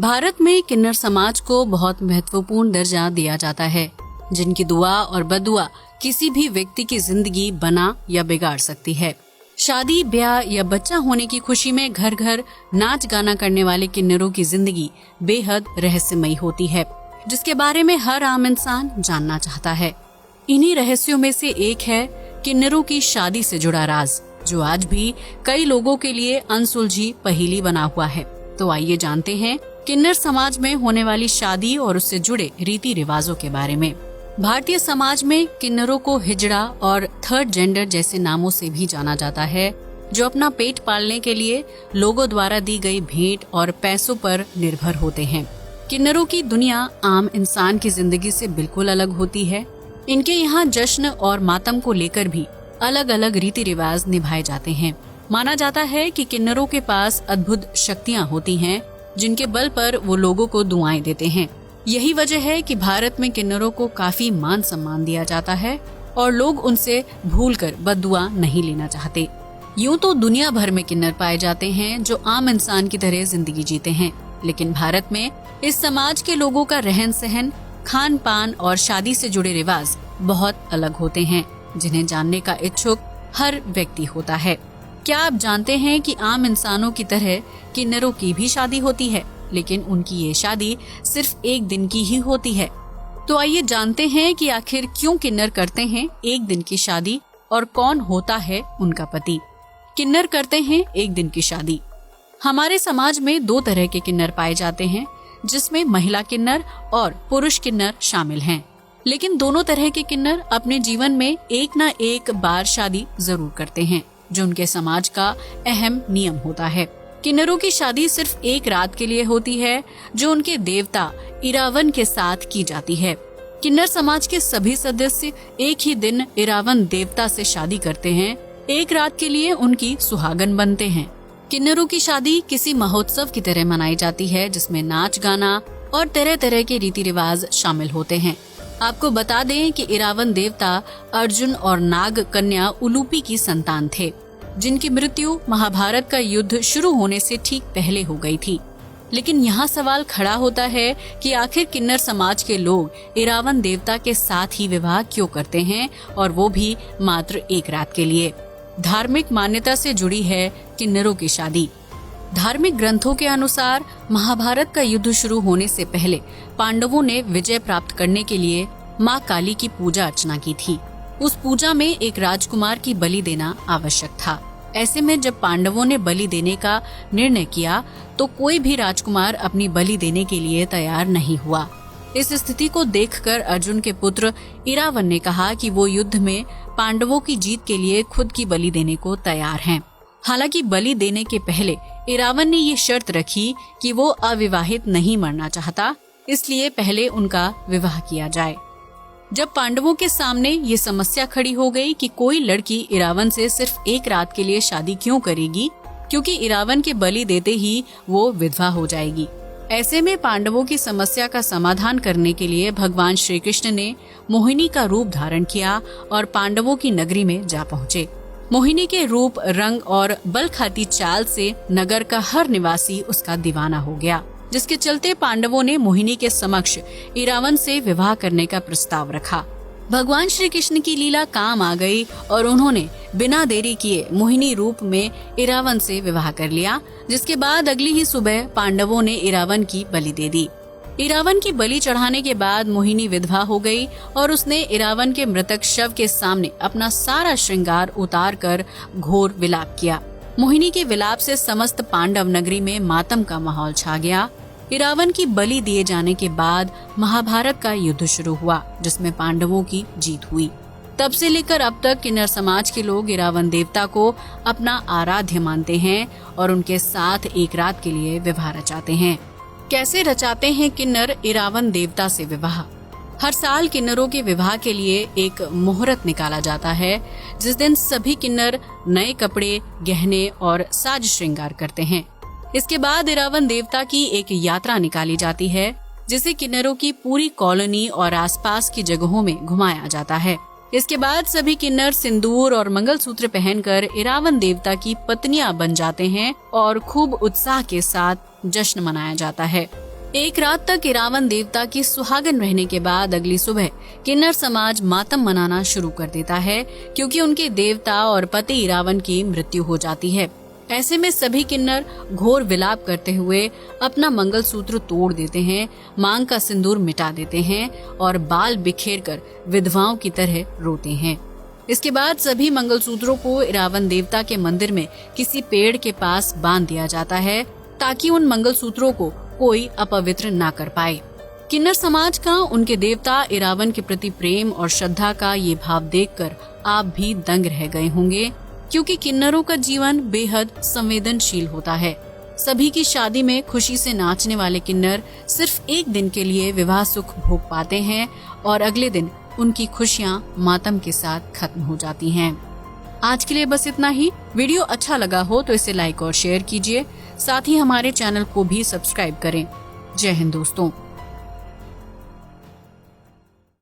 भारत में किन्नर समाज को बहुत महत्वपूर्ण दर्जा दिया जाता है, जिनकी दुआ और बदुआ किसी भी व्यक्ति की जिंदगी बना या बिगाड़ सकती है। शादी, ब्याह या बच्चा होने की खुशी में घर घर नाच गाना करने वाले किन्नरों की जिंदगी बेहद रहस्यमयी होती है, जिसके बारे में हर आम इंसान जानना चाहता है। इन्हीं रहस्यों में से एक है किन्नरों की शादी से जुड़ा राज, जो आज भी कई लोगों के लिए अनसुलझी पहेली बना हुआ है। तो आइए जानते हैं किन्नर समाज में होने वाली शादी और उससे जुड़े रीति रिवाजों के बारे में। भारतीय समाज में किन्नरों को हिजड़ा और थर्ड जेंडर जैसे नामों से भी जाना जाता है, जो अपना पेट पालने के लिए लोगों द्वारा दी गई भेंट और पैसों पर निर्भर होते हैं। किन्नरों की दुनिया आम इंसान की जिंदगी से बिल्कुल अलग होती है। इनके यहाँ जश्न और मातम को लेकर भी अलग अलग रीति रिवाज निभाए जाते हैं। माना जाता है कि किन्नरों के पास अद्भुत शक्तियाँ होती हैं, जिनके बल पर वो लोगों को दुआएं देते हैं। यही वजह है कि भारत में किन्नरों को काफी मान सम्मान दिया जाता है और लोग उनसे भूलकर बद्दुआ नहीं लेना चाहते। यूं तो दुनिया भर में किन्नर पाए जाते हैं जो आम इंसान की तरह जिंदगी जीते हैं, लेकिन भारत में इस समाज के लोगों का रहन सहन, खान पान और शादी से जुड़े रिवाज बहुत अलग होते हैं, जिन्हें जानने का इच्छुक हर व्यक्ति होता है। क्या आप जानते हैं कि आम इंसानों की तरह किन्नरों की भी शादी होती है, लेकिन उनकी ये शादी सिर्फ एक दिन की ही होती है। तो आइए जानते हैं कि आखिर क्यों किन्नर करते हैं एक दिन की शादी और कौन होता है उनका पति। किन्नर करते हैं एक दिन की शादी। हमारे समाज में दो तरह के किन्नर पाए जाते हैं, जिसमें महिला किन्नर और पुरुष किन्नर शामिल हैं। लेकिन दोनों तरह के किन्नर अपने जीवन में एक न एक बार शादी जरूर करते हैं, जो उनके समाज का अहम नियम होता है। किन्नरों की शादी सिर्फ एक रात के लिए होती है, जो उनके देवता इरावन के साथ की जाती है। किन्नर समाज के सभी सदस्य एक ही दिन इरावन देवता से शादी करते हैं। एक रात के लिए उनकी सुहागन बनते हैं। किन्नरों की शादी किसी महोत्सव की तरह मनाई जाती है, जिसमें नाच गाना और तरह तरह के रीति रिवाज शामिल होते हैं। आपको बता दें कि इरावन देवता अर्जुन और नाग कन्या उलूपी की संतान थे, जिनकी मृत्यु महाभारत का युद्ध शुरू होने से ठीक पहले हो गई थी। लेकिन यहाँ सवाल खड़ा होता है कि आखिर किन्नर समाज के लोग इरावन देवता के साथ ही विवाह क्यों करते हैं, और वो भी मात्र एक रात के लिए। धार्मिक मान्यता से जुड़ी है किन्नरों की शादी। धार्मिक ग्रंथों के अनुसार महाभारत का युद्ध शुरू होने से पहले पांडवों ने विजय प्राप्त करने के लिए माँ काली की पूजा अर्चना की थी। उस पूजा में एक राजकुमार की बलि देना आवश्यक था। ऐसे में जब पांडवों ने बलि देने का निर्णय किया, तो कोई भी राजकुमार अपनी बलि देने के लिए तैयार नहीं हुआ। इस स्थिति को देखकर अर्जुन के पुत्र इरावन ने कहा कि वो युद्ध में पांडवों की जीत के लिए खुद की बलि देने को तैयार हैं। हालांकि बलि देने के पहले इरावन ने ये शर्त रखी कि वो अविवाहित नहीं मरना चाहता, इसलिए पहले उनका विवाह किया जाए। जब पांडवों के सामने ये समस्या खड़ी हो गई कि कोई लड़की इरावन से सिर्फ एक रात के लिए शादी क्यों करेगी, क्योंकि इरावन के बलि देते ही वो विधवा हो जाएगी। ऐसे में पांडवों की समस्या का समाधान करने के लिए भगवान श्री कृष्ण ने मोहिनी का रूप धारण किया और पांडवों की नगरी में जा पहुँचे। मोहिनी के रूप, रंग और बल खाती चाल से नगर का हर निवासी उसका दीवाना हो गया, जिसके चलते पांडवों ने मोहिनी के समक्ष इरावन से विवाह करने का प्रस्ताव रखा। भगवान श्री कृष्ण की लीला काम आ गई और उन्होंने बिना देरी किए मोहिनी रूप में इरावन से विवाह कर लिया, जिसके बाद अगली ही सुबह पांडवों ने इरावन की बलि दे दी। इरावन की बलि चढ़ाने के बाद मोहिनी विधवा हो गई और उसने इरावन के मृतक शव के सामने अपना सारा श्रृंगार उतार कर घोर विलाप किया। मोहिनी के विलाप से समस्त पांडव नगरी में मातम का माहौल छा गया। इरावन की बलि दिए जाने के बाद महाभारत का युद्ध शुरू हुआ, जिसमें पांडवों की जीत हुई। तब से लेकर अब तक किन्नर समाज के लोग इरावन देवता को अपना आराध्य मानते हैं और उनके साथ एक रात के लिए विवाह रचाते हैं। कैसे रचाते हैं किन्नर इरावन देवता से विवाह? हर साल किन्नरों के विवाह के लिए एक मुहूर्त निकाला जाता है, जिस दिन सभी किन्नर नए कपड़े, गहने और साज श्रृंगार करते हैं। इसके बाद इरावन देवता की एक यात्रा निकाली जाती है, जिसे किन्नरों की पूरी कॉलोनी और आसपास की जगहों में घुमाया जाता है। इसके बाद सभी किन्नर सिंदूर और मंगलसूत्र पहनकर इरावन देवता की पत्नियां बन जाते हैं और खूब उत्साह के साथ जश्न मनाया जाता है। एक रात तक इरावन देवता की सुहागन रहने के बाद अगली सुबह किन्नर समाज मातम मनाना शुरू कर देता है, क्योंकि उनके देवता और पति इरावन की मृत्यु हो जाती है। ऐसे में सभी किन्नर घोर विलाप करते हुए अपना मंगलसूत्र तोड़ देते हैं, मांग का सिंदूर मिटा देते हैं और बाल बिखेर कर विधवाओं की तरह रोते हैं। इसके बाद सभी मंगलसूत्रों को इरावन देवता के मंदिर में किसी पेड़ के पास बांध दिया जाता है, ताकि उन मंगलसूत्रों को कोई अपवित्र ना कर पाए। किन्नर समाज का उनके देवता इरावन के प्रति प्रेम और श्रद्धा का ये भाव देखकर आप भी दंग रह गए होंगे, क्योंकि किन्नरों का जीवन बेहद संवेदनशील होता है। सभी की शादी में खुशी से नाचने वाले किन्नर सिर्फ एक दिन के लिए विवाह सुख भोग पाते हैं और अगले दिन उनकी खुशियां मातम के साथ खत्म हो जाती हैं। आज के लिए बस इतना ही। वीडियो अच्छा लगा हो तो इसे लाइक और शेयर कीजिए, साथ ही हमारे चैनल को भी सब्सक्राइब करें। जय हिंद दोस्तों।